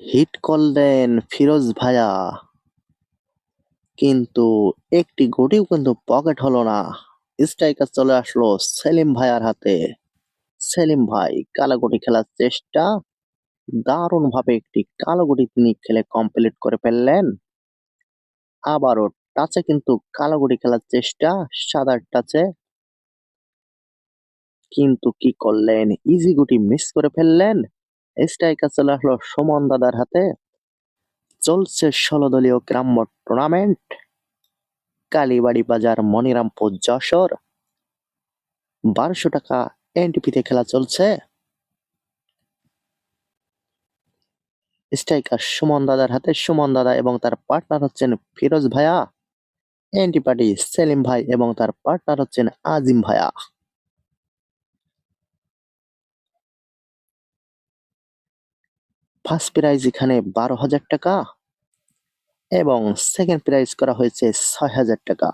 Hit করলেন ফিরোজ ভাইয়া, কিন্তু একটি গুটিও কিন্তু পকেট হলো না। স্ট্রাইকার চলে আসলো সেলিম ভাইয়ার হাতে। সেলিম ভাই কালো গুটি খেলার চেষ্টা, দারুণ ভাবে একটি কালো গুটি তিনি খেলে কমপ্লিট করে ফেললেন। আবারও টাচে কিন্তু কালো গুটি খেলার চেষ্টা, সাদা টাচে, কিন্তু কি করলেন, ইজি গুটি মিস করে ফেললেন। স্ট্রাইকার চলে আসলো সুমন দাদার হাতে। চলছে ১৬ দলীয় গ্রাম্য টুর্নামেন্ট, কালীবাড়ি বাজার মনিরামপুর যশোর। ১২০০ টাকা এন্ট্রি খেলা চলছে। স্ট্রাইকার সুমন দাদার হাতে, সুমন দাদা এবং তার পার্টনার হচ্ছেন ফিরোজ ভাইয়া। এন্ট্রি পার্টি সেলিম ভাই এবং তার পার্টনার হচ্ছেন আজিম ভাইয়া। ফার্স্ট প্রাইজ এখানে ১২,০০০ টাকা এবং সেকেন্ড প্রাইজ করা হয়েছে ৬,০০০ টাকা।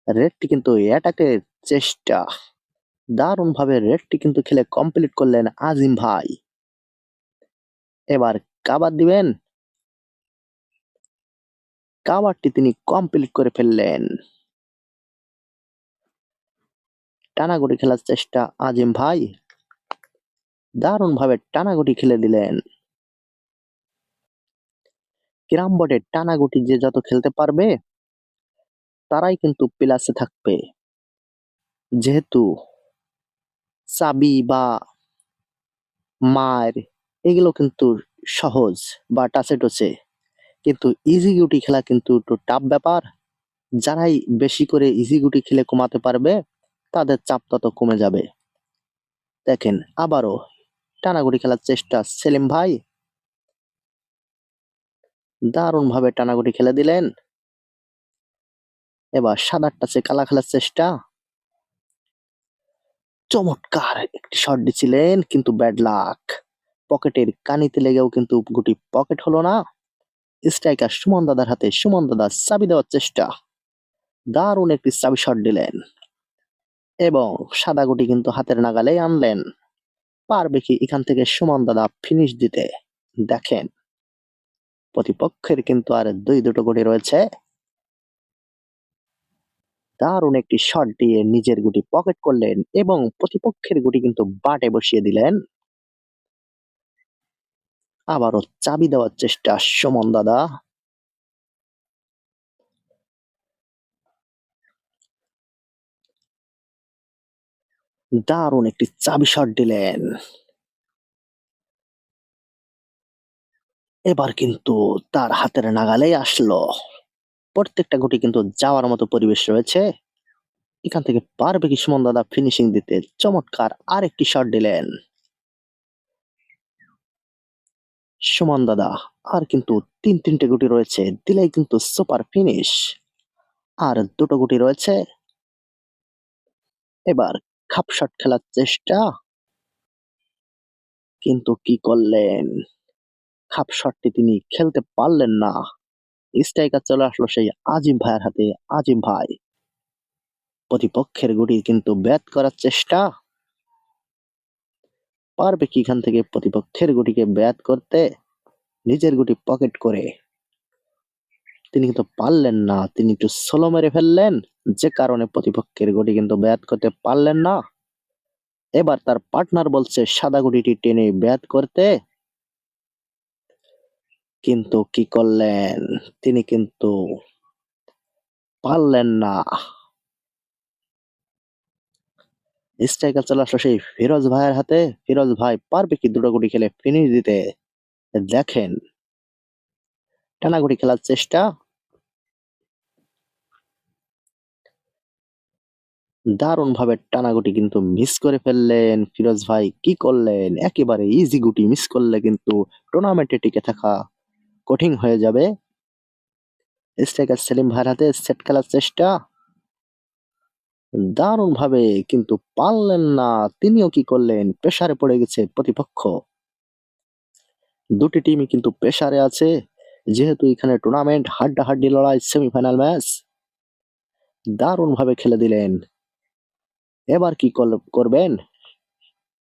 রেডটি কিন্তু অ্যাটাকের চেষ্টা, দারুণ ভাবে রেডটি কিন্তু খেলে কমপ্লিট করলেন আজিম ভাই। এবার কাবার দিবেন, কাবারটি তিনি কমপ্লিট করে ফেললেন। টানাগুটি খেলার চেষ্টা আজিম ভাই, দারুণ ভাবে টানাগুটি খেলে দিলেন। ক্যারাম বোর্ডে টানাগুটি যে যত খেলতে পারবে তারাই কিন্তু প্লাসে থাকবে। যেহেতু চাবি বা মার এগুলো কিন্তু সহজ বা টাচে টোচে, কিন্তু ইজি গুটি খেলা কিন্তু একটু টাফ ব্যাপার। যারাই বেশি করে ইজি গুটি খেলে কমাতে পারবে তাদের চাপ তত কমে যাবে। দেখেন আবারও টানাগুটি খেলার চেষ্টা সেলিম ভাই, দারুণ ভাবে টানাগুটি খেলে দিলেন। এবার সাদার টাচে কালা খেলার চেষ্টা, চমৎকার একটি শট দিছিলেন কিন্তু ব্যাড লাক। পকেটের কানিতে লেগেও কিন্তু গুটি পকেট হলো না। স্ট্রাইকার সুমন দাদার হাতে, সুমন দাদা চাবি দেওয়ার চেষ্টা, দারুণ একটি চাবি শট দিলেন এবং সাদা গুটি কিন্তু হাতের নাগালে আনলেন। পারবে কি এখান থেকে সুমন দাদা ফিনিশ দিতে? দেখেন প্রতিপক্ষের কিন্তু আর দুটো গুটি রয়েছে। দারুণ একটি শট দিয়ে নিজের গুটি পকেট করলেন এবং প্রতিপক্ষের গুটি কিন্তু বাটে বসিয়ে দিলেন। আবারও চাবি দেওয়ার চেষ্টা সুমন দাদা, দারুণ একটি চাবি শট দিলেন। এবার কিন্তু তার হাতের নাগালেই আসলো। প্রত্যেকটা গুটি কিন্তু যাওয়ার মতো পরিবেশ রয়েছে। এখান থেকে পারবে কি সুমন দাদা ফিনিশিং দিতে? চমৎকার আরেকটি শট দিলেন সুমন দাদা। আর কিন্তু তিনটে গুটি রয়েছে, দিলেই কিন্তু সুপার ফিনিশ। আর দুটো গুটি রয়েছে। এবার খাপ শট খেলার চেষ্টা, কিন্তু কি করলেন, খাপ শটটি তিনি খেলতে পারলেন না। স্ট্রাইকার চলে আসলো সেই আজিম ভাইয়ের হাতে। আজিম ভাই প্রতিপক্ষের গুটি কিন্তু ব্যাট করার চেষ্টা, পারবে কি এখান থেকে প্রতিপক্ষের গুটিকে ব্যাট করতে? নিজের গুটি পকেট করে তিনি কিন্তু পারলেন না, তিনি একটু সোলো মেরে ফেললেন, যে কারণে প্রতিপক্ষের গুটি কিন্তু ব্যাট করতে পারলেন না। এবার তার পার্টনার বলছে সাদা গুটিটি টেনে ব্যাট করতে, কিন্তু কি করলেন, তিনি কিন্তু পারলেন না। স্ট্রাইকার চলে আসলো সেই ফিরোজ ভাইয়ের হাতে। ফিরোজ ভাই পারবে কি দুটো গুটি খেলে ফিনিশ দিতে? দেখেন টানাগুটি খেলার চেষ্টা, দারুণ ভাবে টানাগুটি কিন্তু মিস করে ফেললেন। ফিরোজ ভাই কি করলেন, একেবারে ইজি গুটি মিস করলে কিন্তু টুর্নামেন্টে টিকে থাকা কঠিন হয়ে যাবে। স্ট্রাইকার সেলিম ভাইয়ের হাতে সেট খেলার চেষ্টা, দারুণ ভাবে কিন্তু পারলেন না। তিনিও কি করলেন, প্রেসারে পড়ে গেছে প্রতিপক্ষ। দুটি টিমই কিন্তু প্রেসারে আছে, যেহেতু এখানে টুর্নামেন্ট হাড্ডাহাড্ডি লড়াই, সেমিফাইনাল ম্যাচ। দারুণ ভাবে খেলে দিলেন। এবার কি করবেন?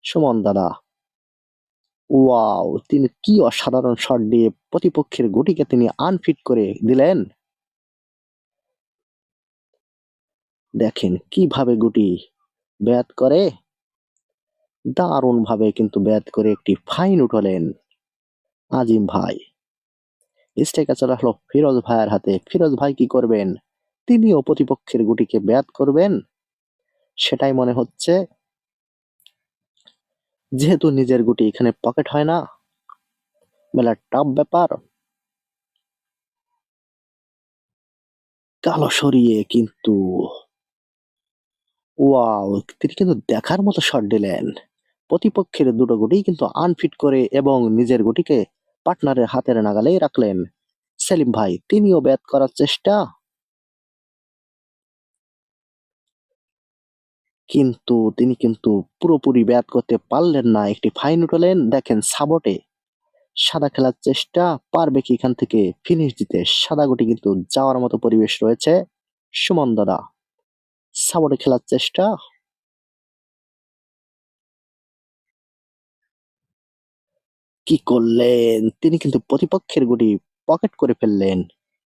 সুমন দাদা, ওয়াও! তিনি কি অসাধারণ শট দিয়ে প্রতিপক্ষের গুটিকে তিনি আনফিট করে দিলেন। দেখেন কিভাবে গুটি ব্যাট করে, দারুণভাবে কিন্তু ব্যাট করে একটি ফাইন উঠালেন আজিম ভাই। স্ট্রাইকার চলে আসলো ফিরোজ ভাইয়ের হাতে। ফিরোজ ভাই কি করবেন? তিনিও প্রতিপক্ষের গুটিকে ব্যাট করবেন, সেটাই মনে হচ্ছে। যেহেতু নিজের গুটি এখানে পকেট হয় না, মেলা টাফ ব্যাপার। কালো সরিয়ে কিন্তু ওয়াও! তিনি কিন্তু দেখার মতো শট দিলেন। প্রতিপক্ষের দুটো গুটিই কিন্তু আনফিট করে এবং নিজের গুটিকে পার্টনারের হাতের নাগালেই রাখলেন। সেলিম ভাই তিনিও ব্যাট করার চেষ্টা, কিন্তু তিনি কিন্তু পুরোপুরি ব্যাট করতে পারলেন না। একটি ফাইন উঠালেন। দেখেন সাবটে সাদা খেলার চেষ্টা, পারবে কি এখান থেকে ফিনিশ দিতে? সাদা গুটি কিন্তু যাওয়ার মতো পরিবেশ রয়েছে। সুমন দাদা সাবটে খেলার চেষ্টা, কি করলেন? তিনি কিন্তু প্রতিপক্ষের গুটি পকেট করে ফেললেন।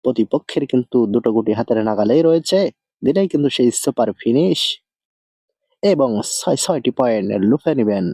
প্রতিপক্ষের কিন্তু দুটো গুটি হাতের নাগালেই রয়েছে। দিলেই কিন্তু সেই সুপার ফিনিশ এবং ছয়টি পয়েন্ট লুফে নিবেন।